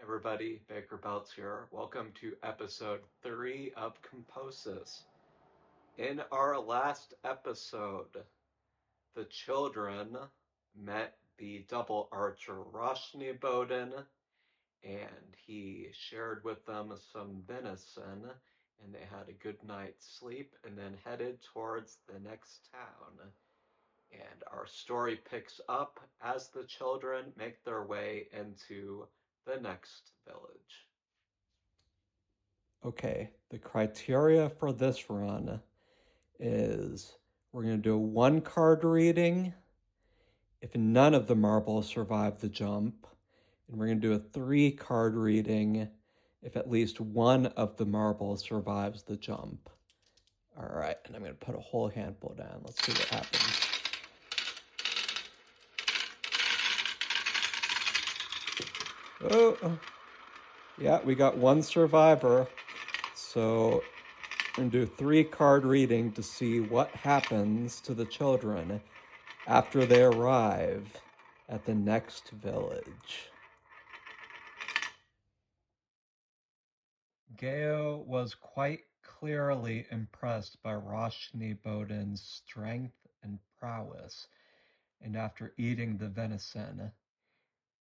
Everybody, Baker Belts here. Welcome to episode 3 of Composis. In our last episode, the children met the double archer Roshni Bowden, and he shared with them some venison, and they had a good night's sleep, and then headed towards the next town. And our story picks up as the children make their way into the next village. Okay, the criteria for this run is we're going to do a 1-card reading if none of the marbles survive the jump, and we're going to do a 3-card reading if at least one of the marbles survives the jump. All right, and I'm going to put a whole handful down. Let's see what happens. Oh, yeah, we got one survivor. So I'm going to do a 3-card reading to see what happens to the children after they arrive at the next village. Geo was quite clearly impressed by Roshni Bowden's strength and prowess, and after eating the venison,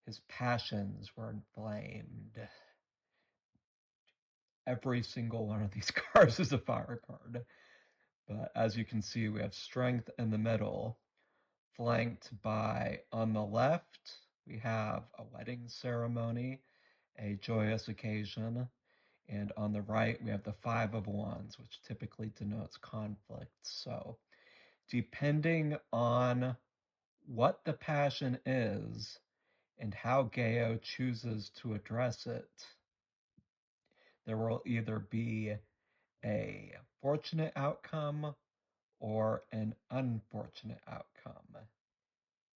his passions were inflamed. Every single one of these cards is a fire card, but as you can see, we have strength in the middle, flanked by, on the left, we have a wedding ceremony, a joyous occasion, and on the right, we have the 5 of Wands, which typically denotes conflict. So, depending on what the passion is and how Geo chooses to address it, there will either be a fortunate outcome or an unfortunate outcome.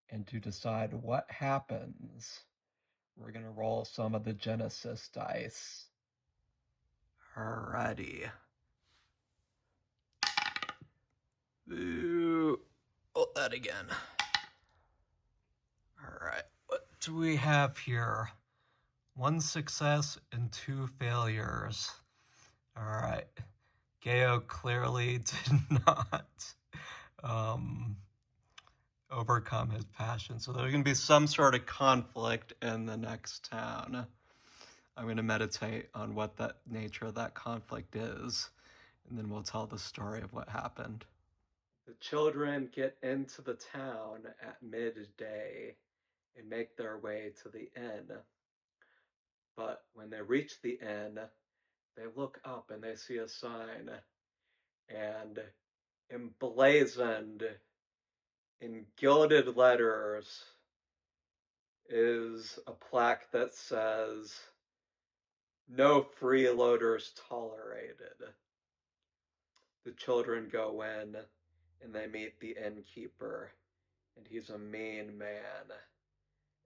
And to decide what happens, we're going to roll some of the Genesys dice. Alrighty. Ooh, roll that again. Alright, what do we have here? 1 success and 2 failures. Alright, Geo clearly did not overcome his passion. So there's going to be some sort of conflict in the next town. I'm going to meditate on what that nature of that conflict is, and then we'll tell the story of what happened. The children get into the town at midday and make their way to the inn. But when they reach the inn, they look up and they see a sign, and emblazoned in gilded letters is a plaque that says, "No freeloaders tolerated." The children go in and they meet the innkeeper, and he's a mean man.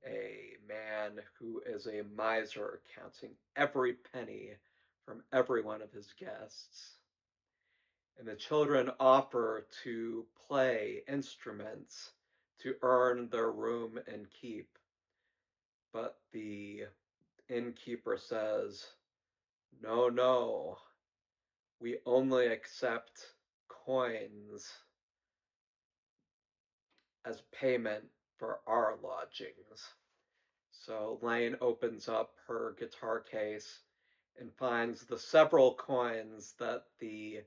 A man who is a miser, counting every penny from every one of his guests. And the children offer to play instruments to earn their room and keep. But the innkeeper says, "No, no, we only accept coins as payment for our lodgings." So Lain opens up her guitar case and finds the several coins that the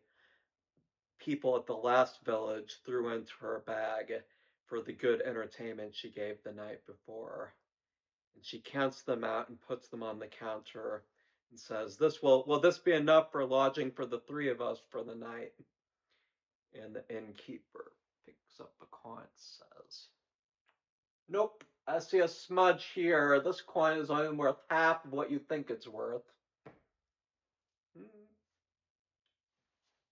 people at the last village threw into her bag for the good entertainment she gave the night before. And she counts them out and puts them on the counter and says, will this be enough for lodging for the 3 of us for the night?" And the innkeeper picks up a coin and says, "Nope, I see a smudge here. This coin is only worth half of what you think it's worth."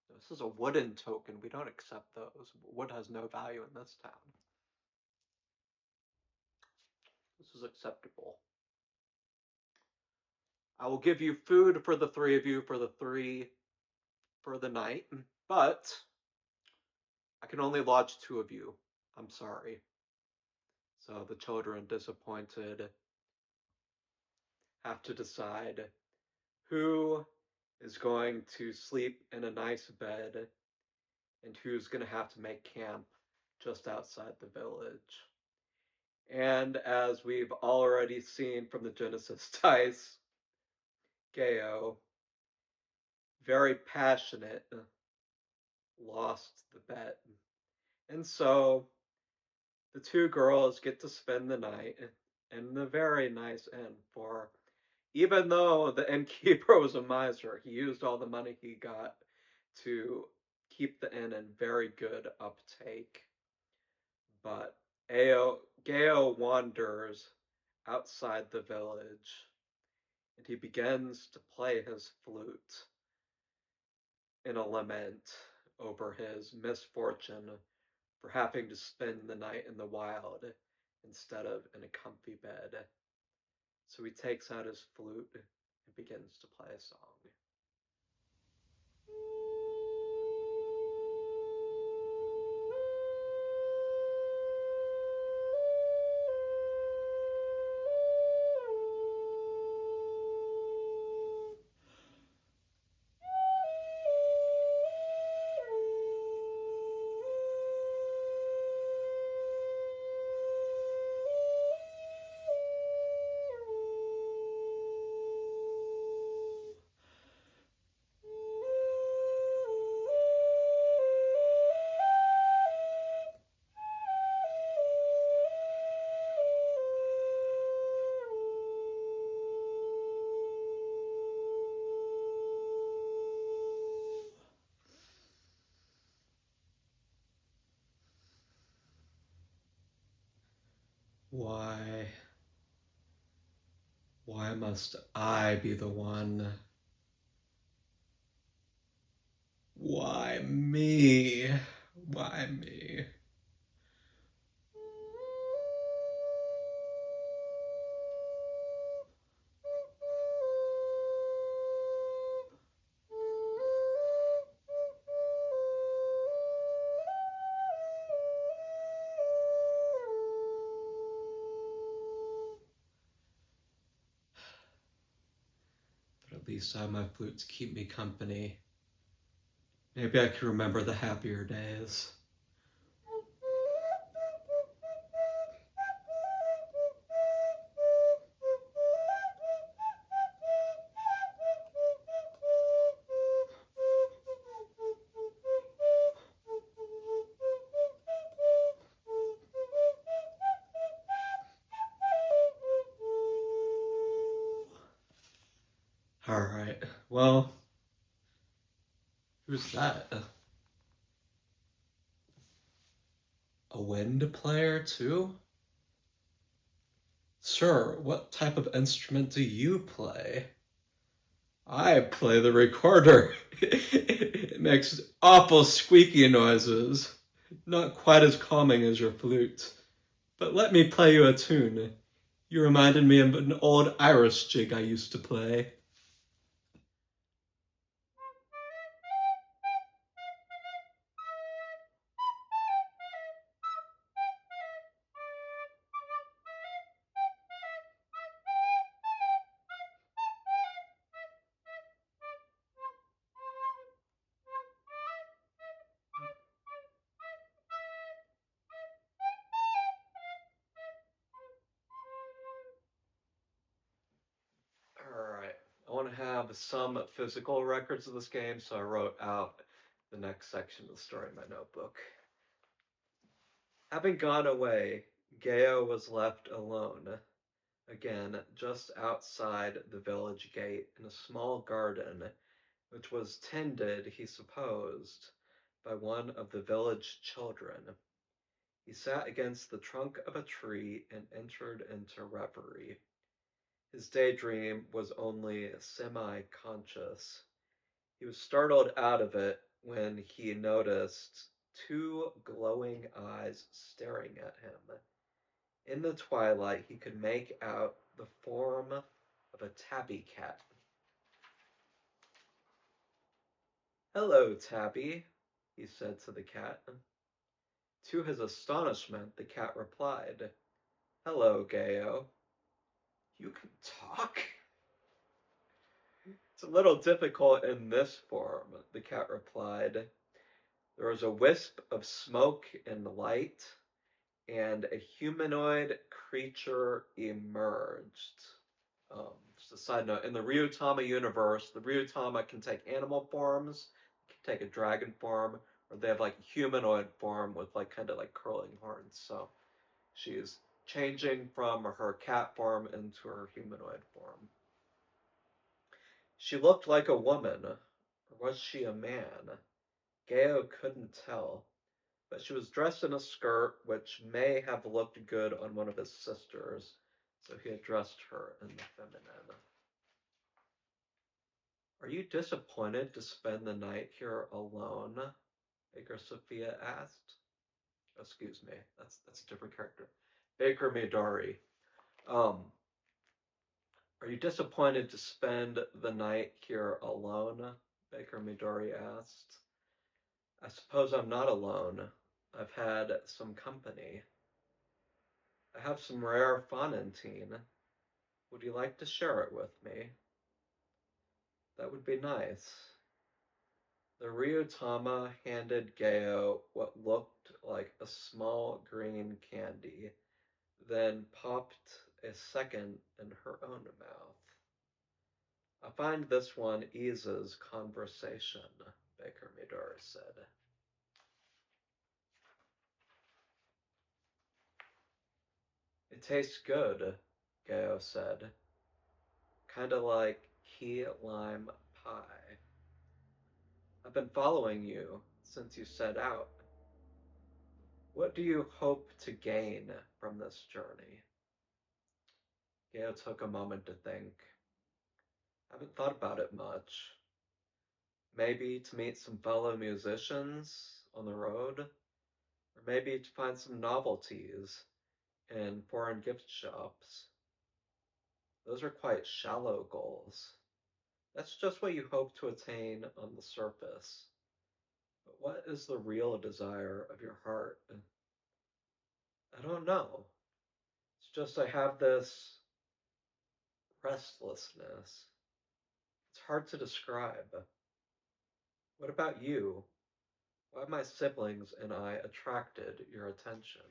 This is a wooden token. We don't accept those. Wood has no value in this town. This is acceptable. "I will give you food for the 3 of you for the night, but I can only lodge 2 of you. I'm sorry." So the children, disappointed, have to decide who is going to sleep in a nice bed and who's going to have to make camp just outside the village. And as we've already seen from the Genesys dice, Geo, very passionate, lost the bet. And so the two girls get to spend the night in the very nice inn for, even though the innkeeper was a miser, he used all the money he got to keep the inn in very good uptake. But Geo wanders outside the village, and he begins to play his flute in a lament over his misfortune for having to spend the night in the wild instead of in a comfy bed. So he takes out his flute and begins to play a song. Why must I be the one? Why me? Why me? But at least I have my flute to keep me company. Maybe I can remember the happier days. Alright, well, who's that? A wind player, too? Sir, what type of instrument do you play? I play the recorder. It makes awful squeaky noises. Not quite as calming as your flute. But let me play you a tune. You reminded me of an old Irish jig I used to play. Alright, I want to have some physical records of this game, so I wrote out the next section of the story in my notebook. Having gone away, Geo was left alone, again, just outside the village gate in a small garden, which was tended, he supposed, by one of the village children. He sat against the trunk of a tree and entered into reverie. His daydream was only semi-conscious. He was startled out of it when he noticed two glowing eyes staring at him. In the twilight, he could make out the form of a tabby cat. "Hello, Tabby," he said to the cat. To his astonishment, the cat replied, "Hello, Geo." "You can talk?" It's a little difficult in this form, the cat replied. There was a wisp of smoke and light, and a humanoid creature emerged. Just a side note, in the Ryuu-tama universe, the Ryuu-tama can take animal forms, can take a dragon form, or they have like a humanoid form with like kind of like curling horns. So she's changing from her cat form into her humanoid form. She looked like a woman, or was she a man? Geo couldn't tell, but she was dressed in a skirt which may have looked good on one of his sisters, so he addressed her in the feminine. Are you disappointed to spend the night here alone? Baker Sophia asked. Oh, excuse me, that's a different character. BakerMidori. Are you disappointed to spend the night here alone? BakerMidori asked. I suppose I'm not alone. I've had some company. I have some rare fonantine. Would you like to share it with me? That would be nice. The Ryuu-tama handed Geo what looked like a small green candy, then popped a second in her own mouth. I find this one eases conversation, BakerMidori said. It tastes good, Geo said. Kinda like key lime pie. I've been following you since you set out. What do you hope to gain from this journey? Geo took a moment to think. I haven't thought about it much. Maybe to meet some fellow musicians on the road, or maybe to find some novelties in foreign gift shops. Those are quite shallow goals. That's just what you hope to attain on the surface. But what is the real desire of your heart? I don't know. It's just I have this restlessness. It's hard to describe. What about you? Why have my siblings and I attracted your attention?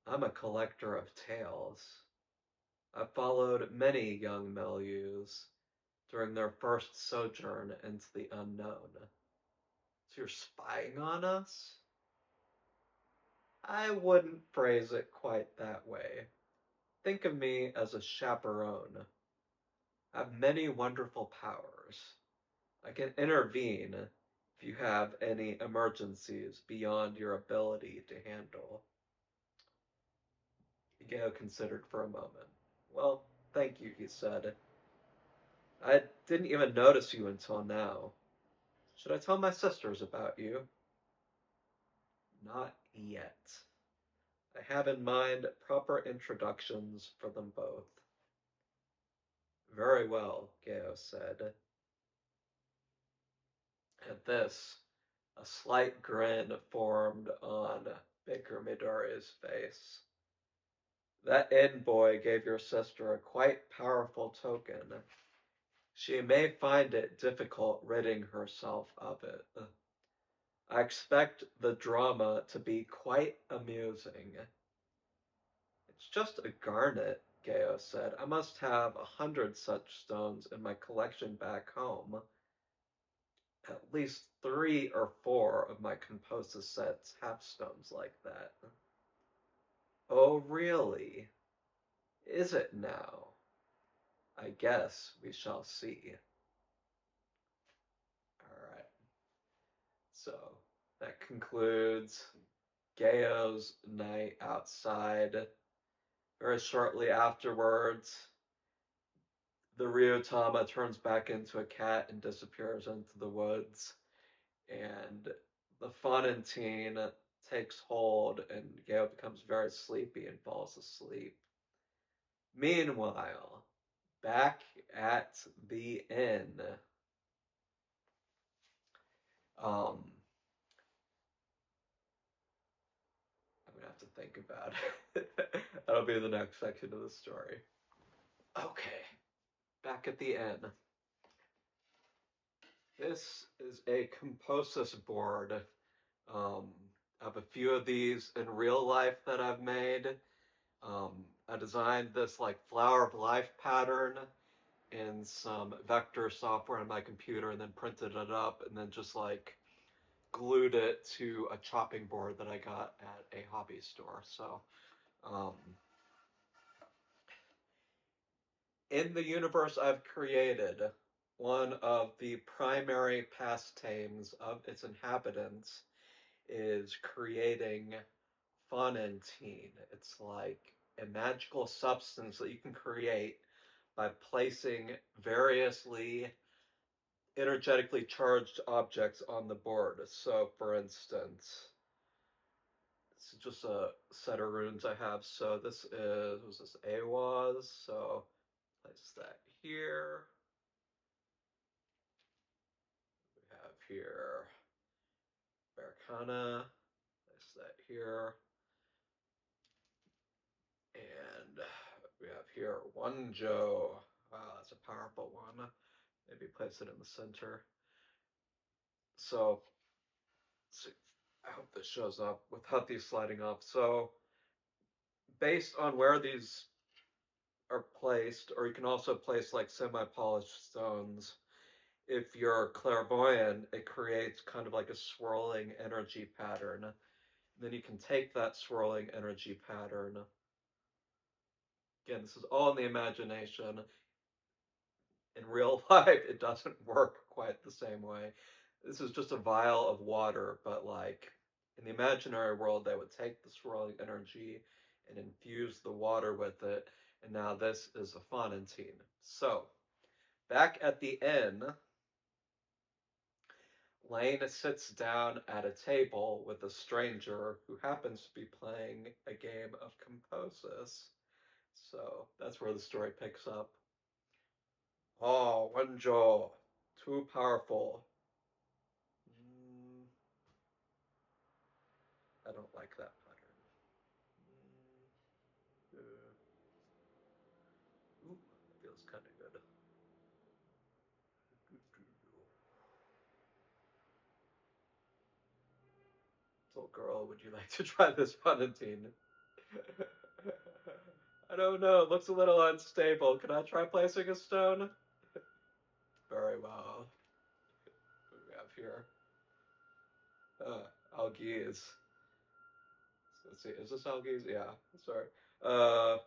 I'm a collector of tales. I've followed many young Melus during their first sojourn into the unknown. So you're spying on us? I wouldn't phrase it quite that way. Think of me as a chaperone. I have many wonderful powers. I can intervene if you have any emergencies beyond your ability to handle. Geo considered for a moment. Well, thank you, he said. I didn't even notice you until now. Should I tell my sisters about you? Not yet. I have in mind proper introductions for them both. Very well, Geo said. At this, a slight grin formed on BakerMidori's face. That inn boy gave your sister a quite powerful token. She may find it difficult ridding herself of it. I expect the drama to be quite amusing. It's just a garnet, Geo said. I must have 100 such stones in my collection back home. At least 3 or 4 of my Composis sets have stones like that. Oh, really? Is it now? I guess we shall see. Alright. So, that concludes Geo's night outside. Very shortly afterwards, the Ryuu-tama turns back into a cat and disappears into the woods. And the fonantine takes hold, and Geo becomes very sleepy and falls asleep. Meanwhile, back at the inn, I'm gonna have to think about it. That'll be the next section of the story. Okay, back at the end. This is a Composis board. I have a few of these in real life that I've made. I designed this like flower of life pattern in some vector software on my computer and then printed it up and then just like glued it to a chopping board that I got at a hobby store. So, in the universe I've created, one of the primary pastimes of its inhabitants is creating fonantine. It's like a magical substance that you can create by placing variously energetically charged objects on the board. So, for instance, this is just a set of runes I have. So this is, was this Awaz? So place that here. We have here Baracana. Place that here. And we have here Wonjo. Wow, that's a powerful one. Maybe place it in the center. So I hope this shows up without these sliding up. So based on where these are placed, or you can also place like semi-polished stones. If you're clairvoyant, it creates kind of like a swirling energy pattern. Then you can take that swirling energy pattern. Again, this is all in the imagination. In real life, it doesn't work quite the same way. This is just a vial of water, but like in the imaginary world, they would take the swirling energy and infuse the water with it. And now this is a fonantine. So, back at the inn, Lain sits down at a table with a stranger who happens to be playing a game of Composis. So that's where the story picks up. Oh, Wenjo, too powerful. I don't like that pattern. Ooh, feels kind of good. Little girl, would you like to try this fonantine? I don't know, it looks a little unstable. Can I try placing a stone? Very well. What do we have here? Algiz. Let's see, is this Algiz? Yeah, sorry. Yeah,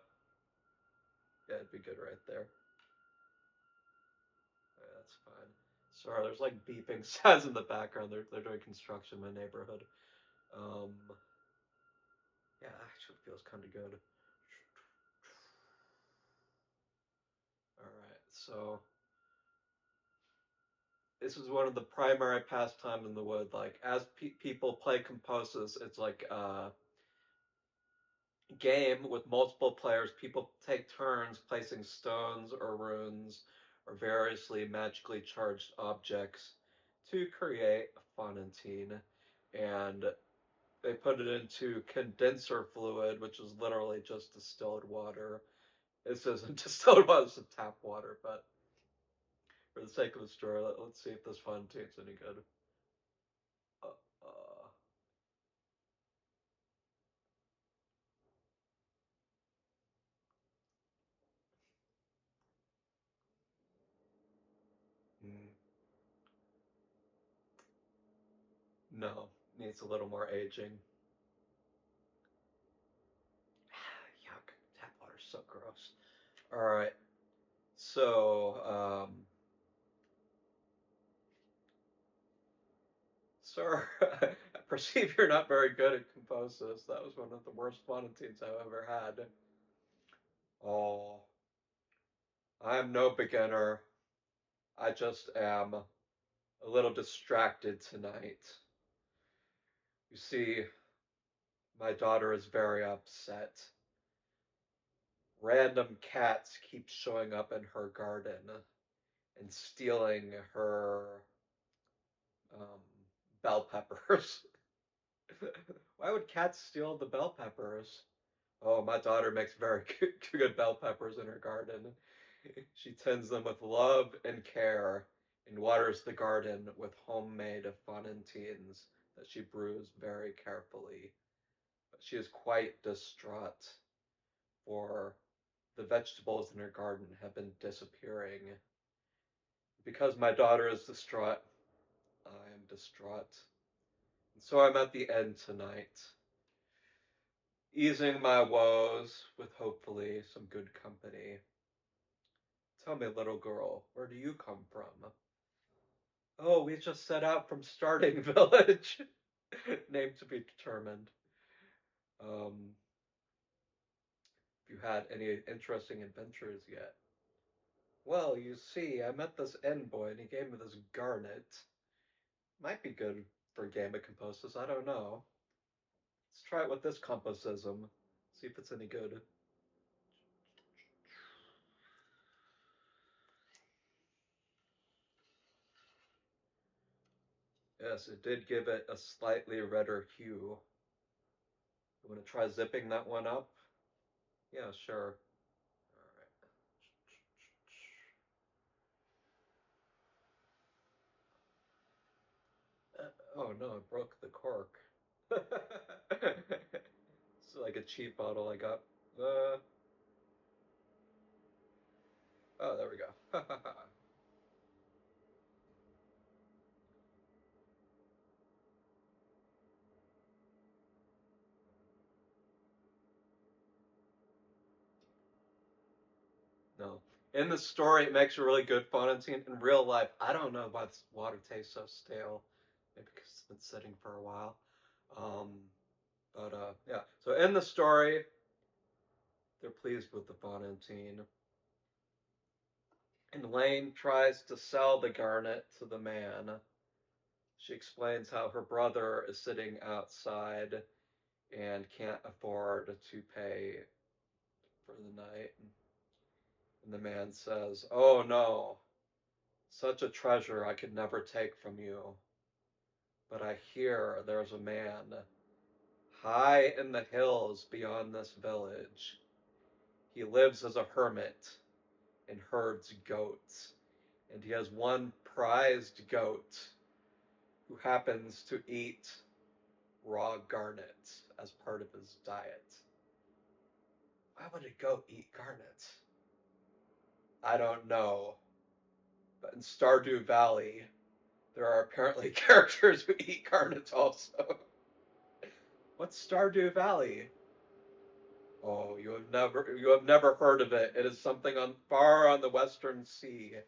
it'd be good right there. Yeah, that's fine. Sorry, there's like beeping sounds in the background. They're doing construction in my neighborhood. Yeah, actually feels kind of good. All right, so this is one of the primary pastimes in the wood. Like as people play Composis, it's like a game with multiple players. People take turns placing stones or runes or variously magically charged objects to create a fonantine, and they put it into condenser fluid, which is literally just distilled water. This isn't distilled water, it's tap water, but for the sake of the story, let's see if this fontantine's any good. Uh, uh, mm, no, needs a little more aging. Yuck, tap water's so gross. All right, so, sir, I perceive you're not very good at Composis. That was one of the worst fonantines I've ever had. Oh, I'm no beginner. I just am a little distracted tonight. You see, my daughter is very upset. Random cats keep showing up in her garden and stealing her um, bell peppers. Why would cats steal the bell peppers? Oh, my daughter makes very good bell peppers in her garden. She tends them with love and care and waters the garden with homemade fontaines that she brews very carefully. But she is quite distraught, for the vegetables in her garden have been disappearing. Because my daughter is distraught, I am distraught. And so I'm at the end tonight, easing my woes with hopefully some good company. Tell me, little girl, where do you come from? Oh, we just set out from Starting Village. Name to be determined. If you had any interesting adventures yet. Well, you see, I met this envoy and he gave me this garnet. Might be good for a game of Composis, I don't know. Let's try it with this Composism. See if it's any good. Yes, it did give it a slightly redder hue. You want to try zipping that one up? Yeah, sure. Alright. Oh no, it broke the cork. It's like a cheap bottle I got. Oh, there we go. No. In the story, it makes a really good fontaine. In real life, I don't know why this water tastes so stale. Maybe because it's been sitting for a while. Yeah. So in the story, they're pleased with the fontaine. And Lain tries to sell the garnet to the man. She explains how her brother is sitting outside and can't afford to pay for the night. And the man says, "Oh no, such a treasure I could never take from you. But I hear there's a man high in the hills beyond this village. He lives as a hermit and herds goats. And he has one prized goat who happens to eat raw garnet as part of his diet." Why would a goat eat garnet? I don't know. But in Stardew Valley, there are apparently characters who eat garnet also. What's Stardew Valley? Oh, you have never heard of it. It is something on far on the Western Sea.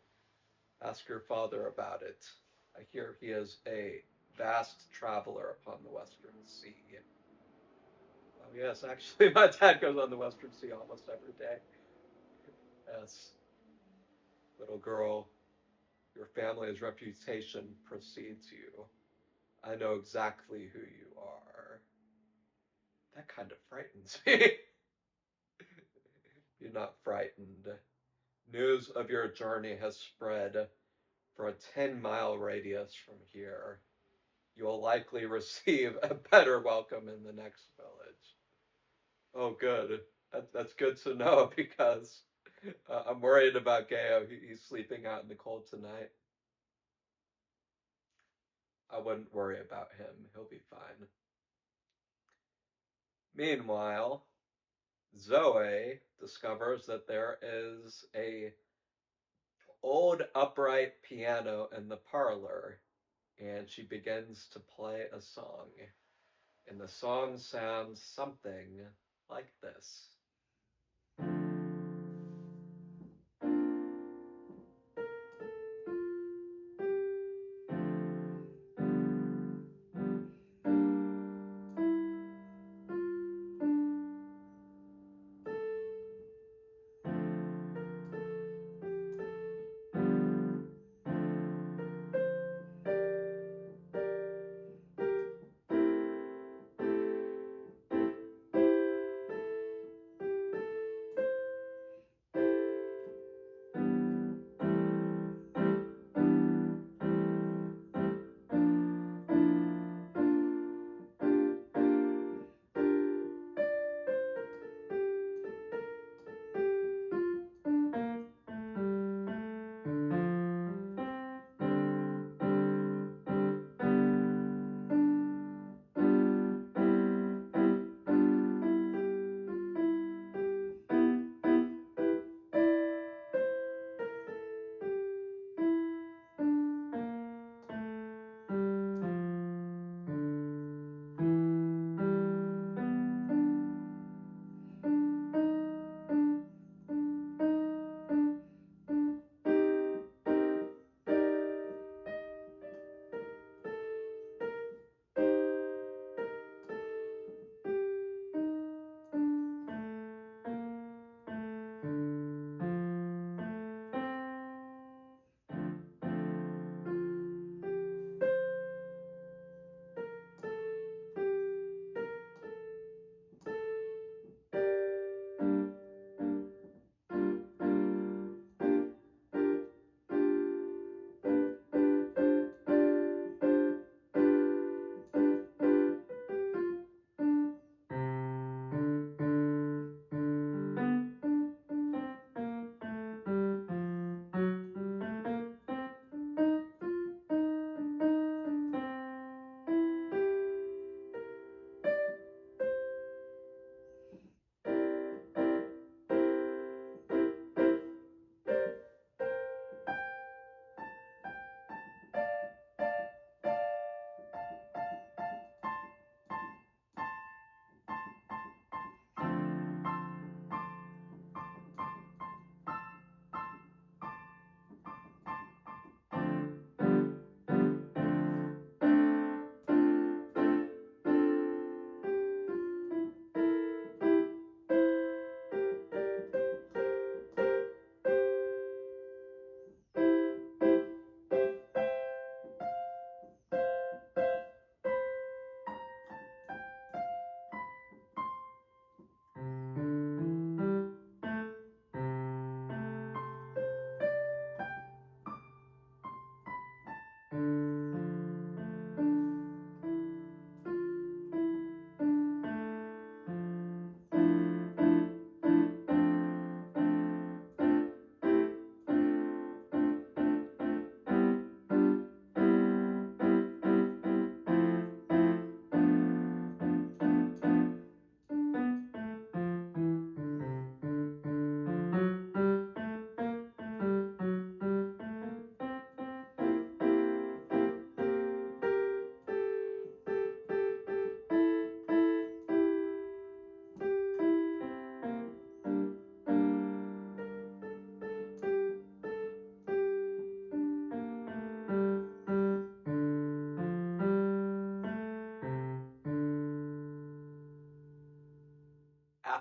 Ask your father about it. I hear he is a vast traveler upon the Western Sea. Oh yes, actually, my dad goes on the Western Sea almost every day. Yes, little girl, your family's reputation precedes you. I know exactly who you are. That kind of frightens me. You're not frightened. News of your journey has spread for a 10-mile radius from here. You will likely receive a better welcome in the next village. Oh, good. That's good to know because I'm worried about Gaio. He's sleeping out in the cold tonight. I wouldn't worry about him. He'll be fine. Meanwhile, Zoe discovers that there is a old upright piano in the parlor, and she begins to play a song. And the song sounds something like this.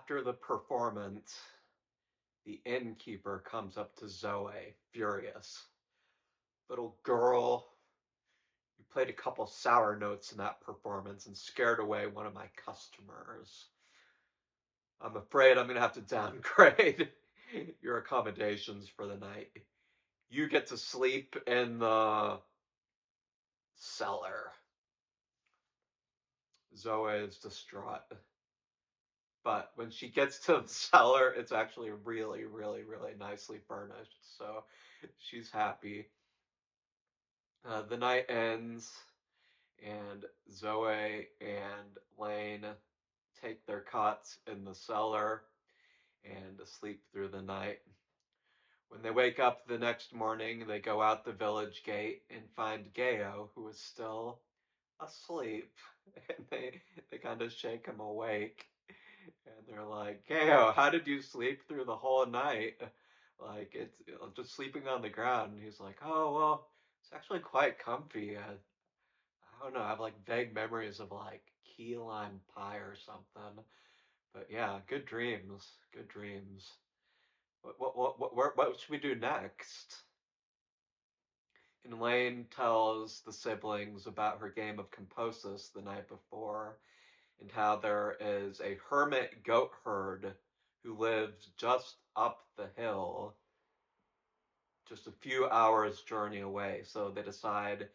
After the performance, the innkeeper comes up to Zoe, furious. Little girl, you played a couple sour notes in that performance and scared away one of my customers. I'm afraid I'm going to have to downgrade your accommodations for the night. You get to sleep in the cellar. Zoe is distraught. But when she gets to the cellar, it's actually really, really, really nicely furnished. So she's happy. The night ends, and Zoe and Lain take their cots in the cellar and sleep through the night. When they wake up the next morning, they go out the village gate and find Geo, who is still asleep. And they kind of shake him awake. And they're like, Geo, how did you sleep through the whole night? Like, it's just sleeping on the ground. And he's like, oh, well, it's actually quite comfy. I don't know, I have like vague memories of like key lime pie or something. But yeah, good dreams. Good dreams. What should we do next? And Lain tells the siblings about her game of Composis the night before, and how there is a hermit goat herd who lives just up the hill, just a few hours' journey away. So they decide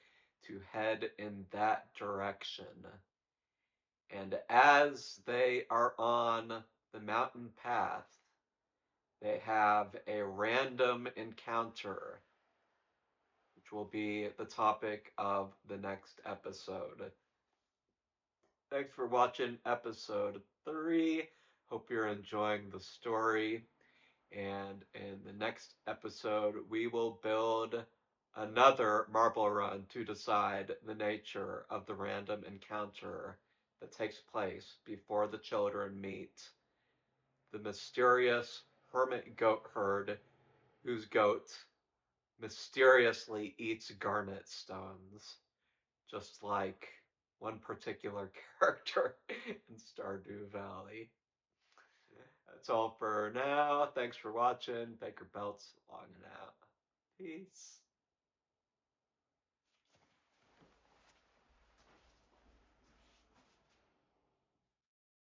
to head in that direction. And as they are on the mountain path, they have a random encounter, which will be the topic of the next episode. Thanks for watching episode 3. Hope you're enjoying the story. And in the next episode, we will build another marble run to decide the nature of the random encounter that takes place before the children meet the mysterious hermit goat herd whose goat mysteriously eats garnet stones, just like one particular character in Stardew Valley. That's all for now. Thanks for watching. Baker Belts logging out. Peace.